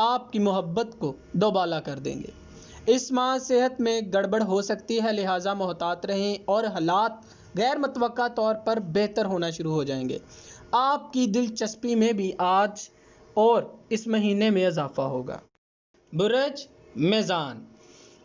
آپ کی محبت کو دوبالا کر دیں گے۔ اس ماہ صحت میں گڑبڑ ہو سکتی ہے، لہٰذا محتاط رہیں اور حالات غیر متوقع طور پر بہتر ہونا شروع ہو جائیں گے۔ آپ کی دلچسپی میں بھی آج اور اس مہینے میں اضافہ ہوگا۔ برج میزان،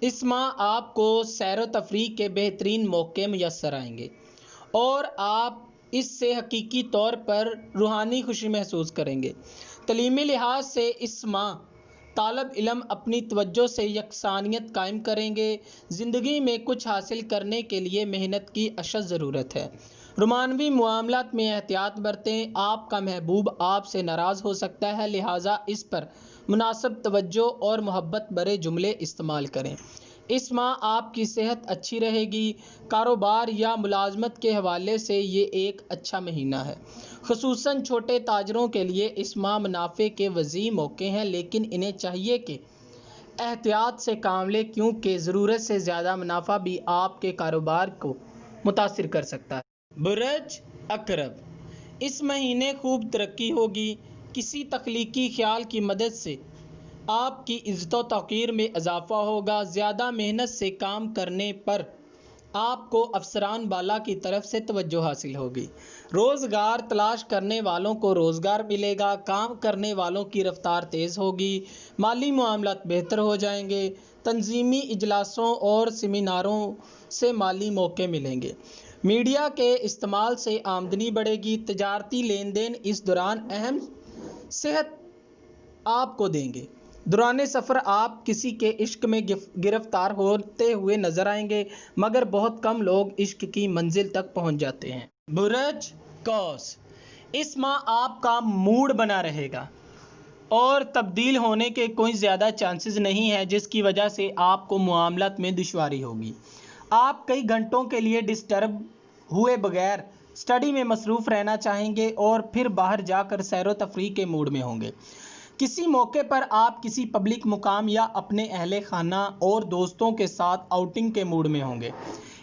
اس ماہ آپ کو سیر و تفریح کے بہترین موقع میسر آئیں گے اور آپ اس سے حقیقی طور پر روحانی خوشی محسوس کریں گے۔ تعلیمی لحاظ سے اس ماہ طالب علم اپنی توجہ سے یکسانیت قائم کریں گے۔ زندگی میں کچھ حاصل کرنے کے لیے محنت کی اشد ضرورت ہے۔ رومانوی معاملات میں احتیاط برتیں، آپ کا محبوب آپ سے ناراض ہو سکتا ہے، لہٰذا اس پر مناسب توجہ اور محبت بھرے جملے استعمال کریں۔ اس ماہ آپ کی صحت اچھی رہے گی۔ کاروبار یا ملازمت کے حوالے سے یہ ایک اچھا مہینہ ہے، خصوصاً چھوٹے تاجروں کے لیے اس ماہ منافع کے وسیع موقع ہیں، لیکن انہیں چاہیے کہ احتیاط سے کام لیں کیونکہ ضرورت سے زیادہ منافع بھی آپ کے کاروبار کو متاثر کر سکتا ہے۔ برج عقرب، اس مہینے خوب ترقی ہوگی۔ کسی تخلیقی خیال کی مدد سے آپ کی عزت و توقیر میں اضافہ ہوگا۔ زیادہ محنت سے کام کرنے پر آپ کو افسران بالا کی طرف سے توجہ حاصل ہوگی۔ روزگار تلاش کرنے والوں کو روزگار ملے گا۔ کام کرنے والوں کی رفتار تیز ہوگی۔ مالی معاملات بہتر ہو جائیں گے۔ تنظیمی اجلاسوں اور سیمیناروں سے مالی موقع ملیں گے۔ میڈیا کے استعمال سے آمدنی بڑھے گی۔ تجارتی لین دین اس دوران اہم صحت آپ کو دیں گے۔ دوران سفر آپ کسی کے عشق میں گرفتار ہوتے ہوئے نظر آئیں گے، مگر بہت کم لوگ عشق کی منزل تک پہنچ جاتے ہیں۔ برج قوس، اس ماہ آپ کا موڈ بنا رہے گا اور تبدیل ہونے کے کوئی زیادہ چانسز نہیں ہیں، جس کی وجہ سے آپ کو معاملات میں دشواری ہوگی۔ آپ کئی گھنٹوں کے لیے ڈسٹرب ہوئے بغیر اسٹڈی میں مصروف رہنا چاہیں گے اور پھر باہر جا کر سیر و تفریح کے موڈ میں ہوں گے۔ کسی موقع پر آپ کسی پبلک مقام یا اپنے اہل خانہ اور دوستوں کے ساتھ آؤٹنگ کے موڈ میں ہوں گے۔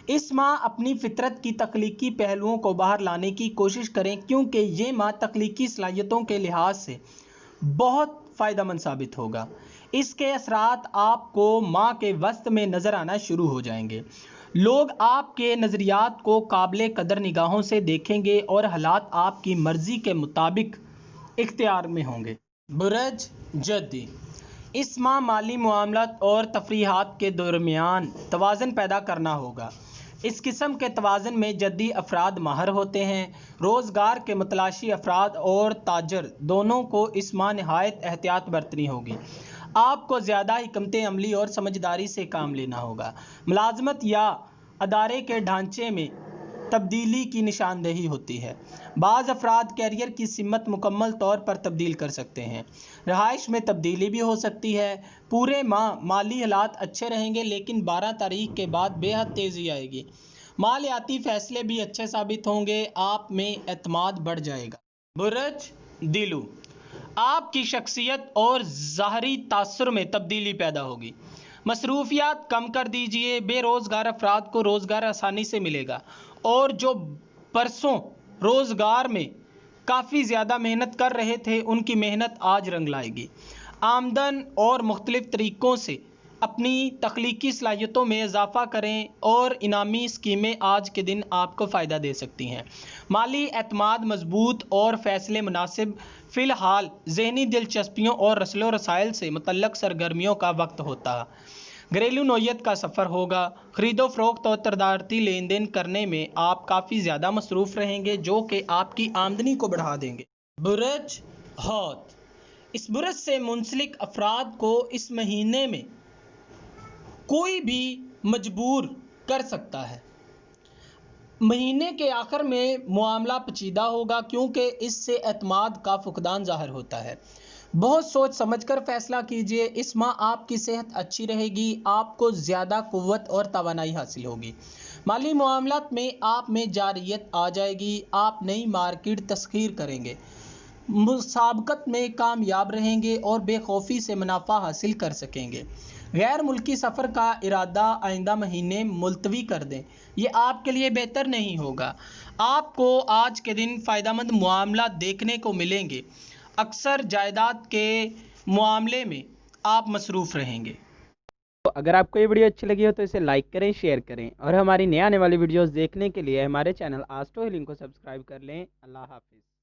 اس ماہ اپنی فطرت کی تخلیقی پہلوؤں کو باہر لانے کی کوشش کریں کیونکہ یہ ماہ تخلیقی صلاحیتوں کے لحاظ سے بہت فائدہ مند ثابت ہوگا۔ اس کے اثرات آپ کو ماہ کے وسط میں نظر آنا شروع ہو جائیں گے۔ لوگ آپ کے نظریات کو قابل قدر نگاہوں سے دیکھیں گے اور حالات آپ کی مرضی کے مطابق اختیار میں ہوں گے۔ برج جدی، اس ماہ مالی معاملات اور تفریحات کے درمیان توازن پیدا کرنا ہوگا۔ اس قسم کے توازن میں جدی افراد ماہر ہوتے ہیں۔ روزگار کے متلاشی افراد اور تاجر دونوں کو اس ماہ نہایت احتیاط برتنی ہوگی۔ آپ کو زیادہ حکمت عملی اور سمجھداری سے کام لینا ہوگا۔ ملازمت یا ادارے کے ڈھانچے میں تبدیلی کی نشاندہی ہوتی ہے۔ بعض افراد کیریئر کی سمت مکمل طور پر تبدیل کر سکتے ہیں۔ رہائش میں تبدیلی بھی ہو سکتی ہے۔ پورے ماہ مالی حالات اچھے رہیں گے، لیکن 12 تاریخ کے بعد بے حد تیزی آئے گی۔ مالیاتی فیصلے بھی اچھے ثابت ہوں گے۔ آپ میں اعتماد بڑھ جائے گا۔ برج دلو، آپ کی شخصیت اور ظاہری تاثر میں تبدیلی پیدا ہوگی۔ مصروفیات کم کر دیجیے۔ بے روزگار افراد کو روزگار آسانی سے ملے گا اور جو برسوں روزگار میں کافی زیادہ محنت کر رہے تھے ان کی محنت آج رنگ لائے گی۔ آمدن اور مختلف طریقوں سے اپنی تخلیقی صلاحیتوں میں اضافہ کریں اور انعامی اسکیمیں آج کے دن آپ کو فائدہ دے سکتی ہیں۔ مالی اعتماد مضبوط اور فیصلے مناسب۔ فی الحال ذہنی دلچسپیوں اور رسل و رسائل سے متعلق سرگرمیوں کا وقت ہوتا ہے۔ گھریلو نوعیت کا سفر ہوگا۔ خرید و فروخت اور تجارتی لین دین کرنے میں آپ کافی زیادہ مصروف رہیں گے، جو کہ آپ کی آمدنی کو بڑھا دیں گے۔ برج حوت، اس برج سے منسلک افراد کو اس مہینے میں کوئی بھی مجبور کر سکتا ہے۔ مہینے کے آخر میں معاملہ پیچیدہ ہوگا کیونکہ اس سے اعتماد کا فقدان ظاہر ہوتا ہے۔ بہت سوچ سمجھ کر فیصلہ کیجیے۔ اس ماہ آپ کی صحت اچھی رہے گی۔ آپ کو زیادہ قوت اور توانائی حاصل ہوگی۔ مالی معاملات میں آپ میں جارحیت آ جائے گی۔ آپ نئی مارکیٹ تسخیر کریں گے، مسابقت میں کامیاب رہیں گے اور بے خوفی سے منافع حاصل کر سکیں گے۔ غیر ملکی سفر کا ارادہ آئندہ مہینے ملتوی کر دیں، یہ آپ کے لیے بہتر نہیں ہوگا۔ آپ کو آج کے دن فائدہ مند معاملات دیکھنے کو ملیں گے۔ اکثر جائیداد کے معاملے میں آپ مصروف رہیں گے۔ تو اگر آپ کو یہ ویڈیو اچھی لگی ہو تو اسے لائک کریں، شیئر کریں، اور ہماری نئے آنے والی ویڈیوز دیکھنے کے لیے ہمارے چینل آسٹرو ہیلنگ کو سبسکرائب کر لیں۔ اللہ حافظ۔